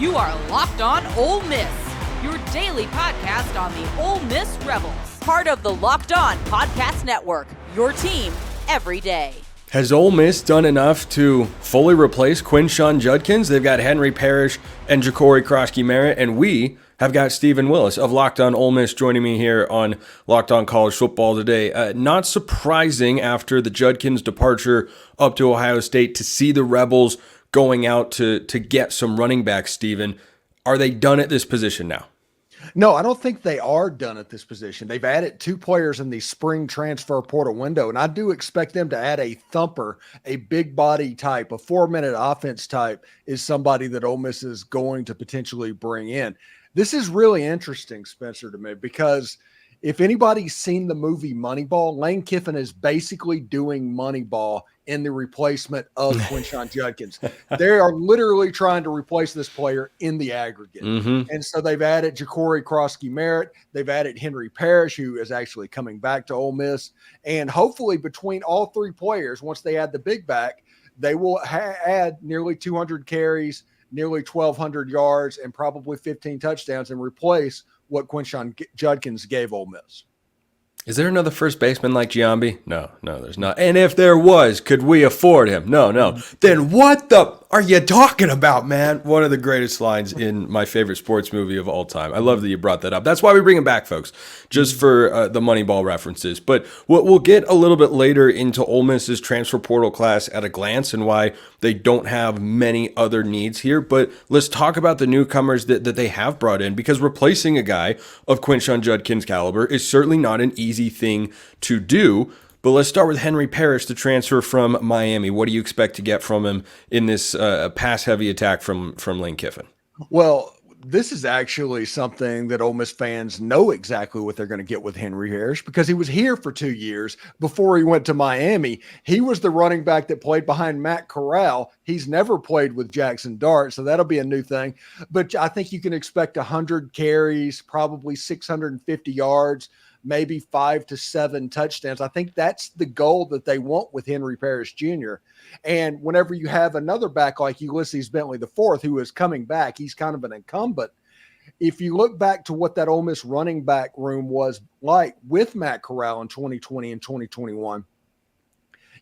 You are Locked On Ole Miss, your daily podcast on the Ole Miss Rebels. Part of the Locked On Podcast Network, your team every day. Has Ole Miss done enough to fully replace Quinshon Judkins? They've got Henry Parrish and Ja'Cory Krosky-Merritt, and we have got Stephen Willis of Locked On Ole Miss joining me here on Locked On College Football today. Not surprising after the Judkins departure up to Ohio State to see the Rebels going out to get some running backs, Stephen. Are they done at this position now? No, I don't think they are done at this position. They've added 2 players in the spring transfer portal window, and I do expect them to add a thumper, a big body type, a 4-minute offense type is somebody that Ole Miss is going to potentially bring in. This is really interesting, Spencer, to me, because if anybody's seen the movie Moneyball, Lane Kiffin is basically doing Moneyball in the replacement of Quinshon Judkins. They are literally trying to replace this player in the aggregate. And so they've added Ja'Cory Krosky-Merritt. They've added Henry Parrish, who is actually coming back to Ole Miss. And hopefully between all 3 players, once they add the big back, they will add nearly 200 carries, nearly 1,200 yards, and probably 15 touchdowns and replace what Quinshon Judkins gave Ole Miss. Is there another first baseman like Giambi? No, there's not. And if there was, could we afford him? No. Then what the are you talking about, man? One of the greatest lines in my favorite sports movie of all time. I love that you brought that up. That's why we bring him back, folks, just for the Moneyball references. But we'll get a little bit later into Ole Miss's transfer portal class at a glance and why they don't have many other needs here. But let's talk about the newcomers that they have brought in, because replacing a guy of Quinshon Judkins' caliber is certainly not an easy thing to do. But let's start with Henry Parrish, the transfer from Miami. What do you expect to get from him in this pass-heavy attack from Lane Kiffin? Well, this is actually something that Ole Miss fans know exactly what they're going to get with Henry Parrish, because he was here for 2 years before he went to Miami. He was the running back that played behind Matt Corral. He's never played with Jackson Dart, so that'll be a new thing. But I think you can expect 100 carries, probably 650 yards, maybe 5 to 7 touchdowns. I think that's the goal that they want with Henry Parrish Jr. And whenever you have another back like Ulysses Bentley IV, who is coming back, he's kind of an incumbent. If you look back to what that Ole Miss running back room was like with Matt Corral in 2020 and 2021,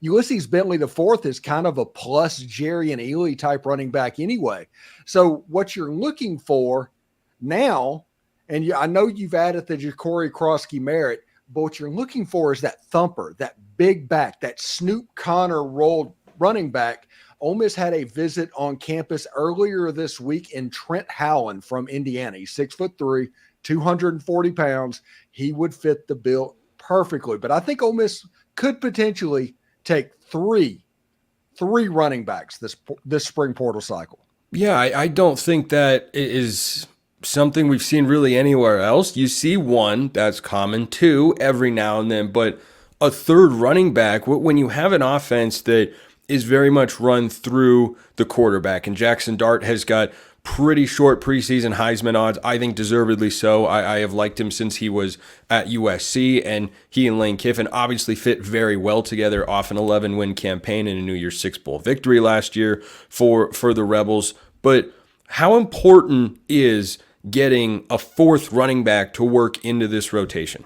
Ulysses Bentley IV is kind of a plus Jerry and Ely type running back anyway. So what you're looking for now, and I know you've added the Ja'Cory Krosky-Merritt, but what you're looking for is that thumper, that big back, that Snoop Connor rolled running back. Ole Miss had a visit on campus earlier this week in Trent Howland from Indiana. He's 6'3", 240 pounds. He would fit the bill perfectly. But I think Ole Miss could potentially take three running backs this spring portal cycle. Yeah, I don't think that is something we've seen really anywhere else. You see one, that's common, 2 every now and then, but a third running back, when you have an offense that is very much run through the quarterback, and Jackson Dart has got pretty short preseason Heisman odds, I think deservedly so. I have liked him since he was at USC, and he and Lane Kiffin obviously fit very well together off an 11-win campaign and a New Year's Six Bowl victory last year for the Rebels. But how important is getting a 4th running back to work into this rotation?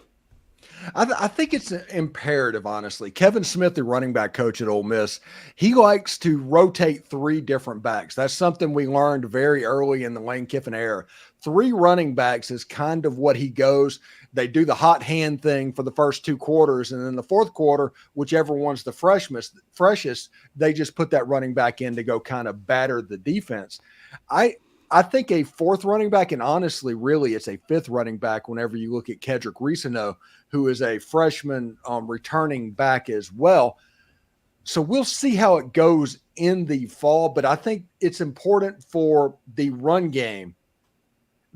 I think it's imperative, honestly. Kevin Smith, the running back coach at Ole Miss, he likes to rotate 3 different backs. That's something we learned very early in the Lane Kiffin era. 3 running backs is kind of what he goes. They do the hot hand thing for the first 2 quarters, and then the 4th quarter, whichever one's the freshest, they just put that running back in to go kind of batter the defense. I think a 4th running back, and honestly, really, it's a 5th running back whenever you look at Kedrick Reesano, who is a freshman returning back as well. So we'll see how it goes in the fall, but I think it's important for the run game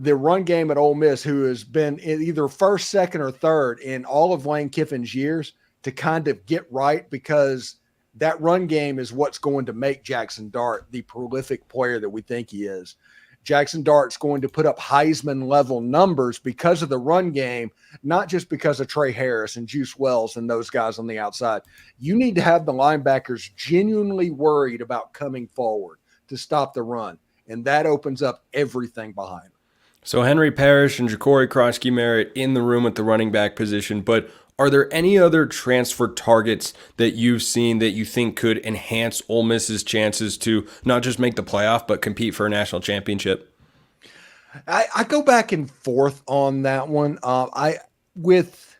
at Ole Miss, who has been either first, second, or third in all of Lane Kiffin's years, to kind of get right, because that run game is what's going to make Jackson Dart the prolific player that we think he is. Jackson Dart's going to put up Heisman-level numbers because of the run game, not just because of Trey Harris and Juice Wells and those guys on the outside. You need to have the linebackers genuinely worried about coming forward to stop the run. and that opens up everything behind him. So Henry Parrish and Ja'Cory Krosky-Merritt in the room at the running back position, but are there any other transfer targets that you've seen that you think could enhance Ole Miss's chances to not just make the playoff, but compete for a national championship? I go back and forth on that one. With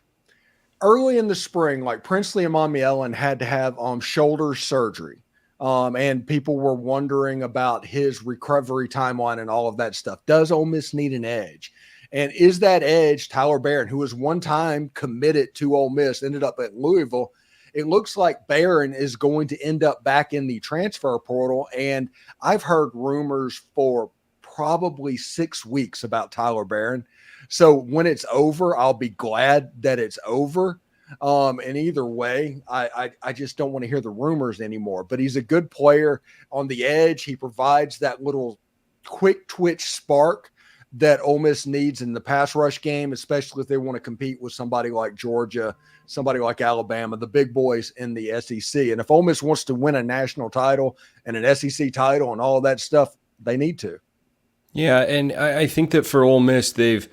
early in the spring, like Princely Amamielin had to have shoulder surgery. And people were wondering about his recovery timeline and all of that stuff. Does Ole Miss need an edge? And is that edge Tyler Barron, who was one time committed to Ole Miss, ended up at Louisville? It looks like Barron is going to end up back in the transfer portal. And I've heard rumors for probably 6 weeks about Tyler Barron. So when it's over, I'll be glad that it's over. And either way, I just don't want to hear the rumors anymore. But he's a good player on the edge. He provides that little quick twitch spark that Ole Miss needs in the pass rush game, especially if they want to compete with somebody like Georgia, somebody like Alabama, the big boys in the SEC. And if Ole Miss wants to win a national title and an SEC title and all of that stuff, they need to. Yeah, and I think that for Ole Miss, they've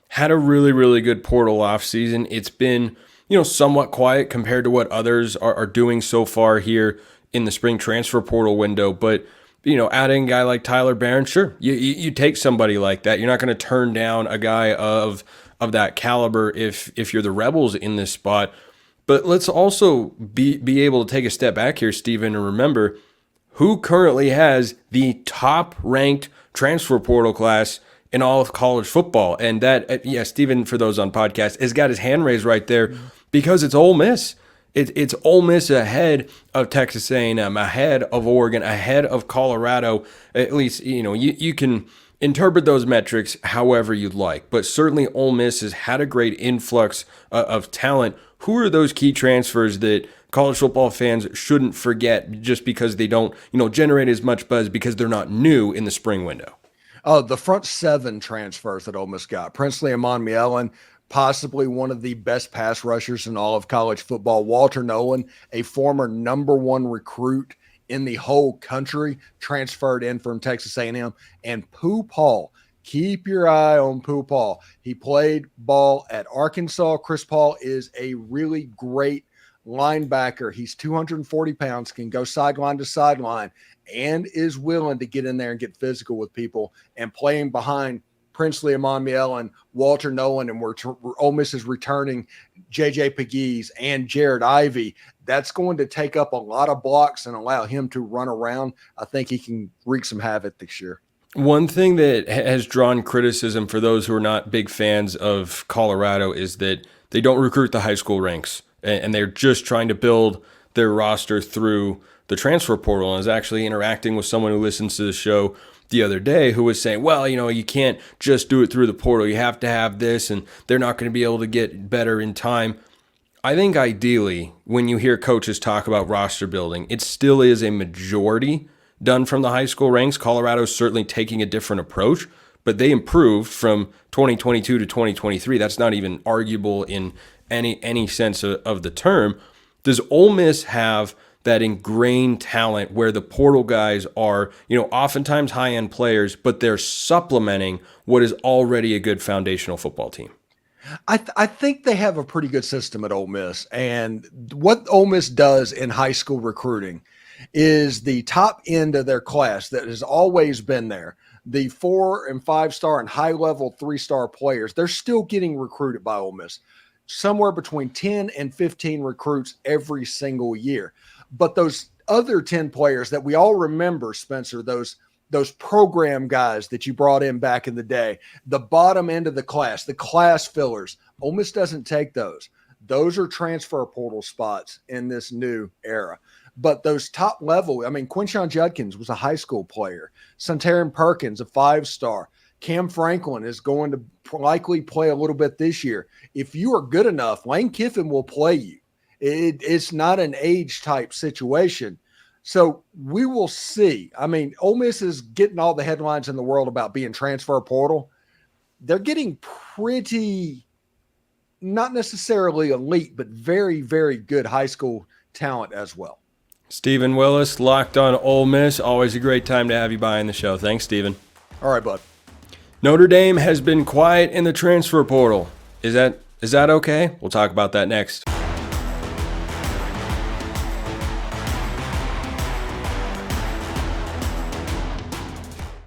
had a really, really good portal offseason. It's been, somewhat quiet compared to what others are doing so far here in the spring transfer portal window. But, adding a guy like Tyler Barron, sure, you take somebody like that. You're not going to turn down a guy of that caliber if you're the Rebels in this spot. But let's also be able to take a step back here, Stephen, and remember who currently has the top-ranked transfer portal class in all of college football. And that, Stephen, for those on podcast, has got his hand raised right there because it's Ole Miss. It's Ole Miss ahead of Texas A&M, ahead of Oregon, ahead of Colorado. At least, you can interpret those metrics however you'd like. But certainly Ole Miss has had a great influx of talent. Who are those key transfers that college football fans shouldn't forget just because they don't, generate as much buzz because they're not new in the spring window? The front 7 transfers that Ole Miss got. Princely Amamielin, possibly one of the best pass rushers in all of college football. Walter Nolan, a former number 1 recruit in the whole country, transferred in from Texas A&M. And Pooh Paul, keep your eye on Pooh Paul. He played ball at Arkansas. Chris Paul is a really great linebacker. He's 240 pounds, can go sideline to sideline, and is willing to get in there and get physical with people. And playing behind Princely Amamielin, Walter Nolan, and Ole Miss is returning J.J. Pegues and Jared Ivey. That's going to take up a lot of blocks and allow him to run around. I think he can wreak some havoc this year. One thing that has drawn criticism for those who are not big fans of Colorado is that they don't recruit the high school ranks, and they're just trying to build their roster through the transfer portal. And I was actually interacting with someone who listens to the show the other day who was saying, well, you can't just do it through the portal. You have to have this, and they're not going to be able to get better in time. I think ideally, when you hear coaches talk about roster building, it still is a majority done from the high school ranks. Colorado's certainly taking a different approach, but they improved from 2022 to 2023. That's not even arguable in any sense of the term. Does Ole Miss have that ingrained talent where the portal guys are, oftentimes high-end players, but they're supplementing what is already a good foundational football team? I think they have a pretty good system at Ole Miss. And what Ole Miss does in high school recruiting is the top end of their class that has always been there, the 4- and 5-star and high-level 3-star players, they're still getting recruited by Ole Miss, somewhere between 10 and 15 recruits every single year. But those other 10 players that we all remember, Spencer, those program guys that you brought in back in the day, the bottom end of the class, the class fillers, Ole Miss doesn't take those. Those are transfer portal spots in this new era. But those top level, Quinshon Judkins was a high school player. Suntaran Perkins, a 5-star. Cam Franklin is going to likely play a little bit this year. If you are good enough, Lane Kiffin will play you. It's not an age type situation. So we will see. Ole Miss is getting all the headlines in the world about being transfer portal. They're getting pretty, not necessarily elite, but very, very good high school talent as well. Stephen Willis, Locked on Ole Miss. Always a great time to have you by in the show. Thanks, Stephen. All right, bud. Notre Dame has been quiet in the transfer portal. Is that okay? We'll talk about that next.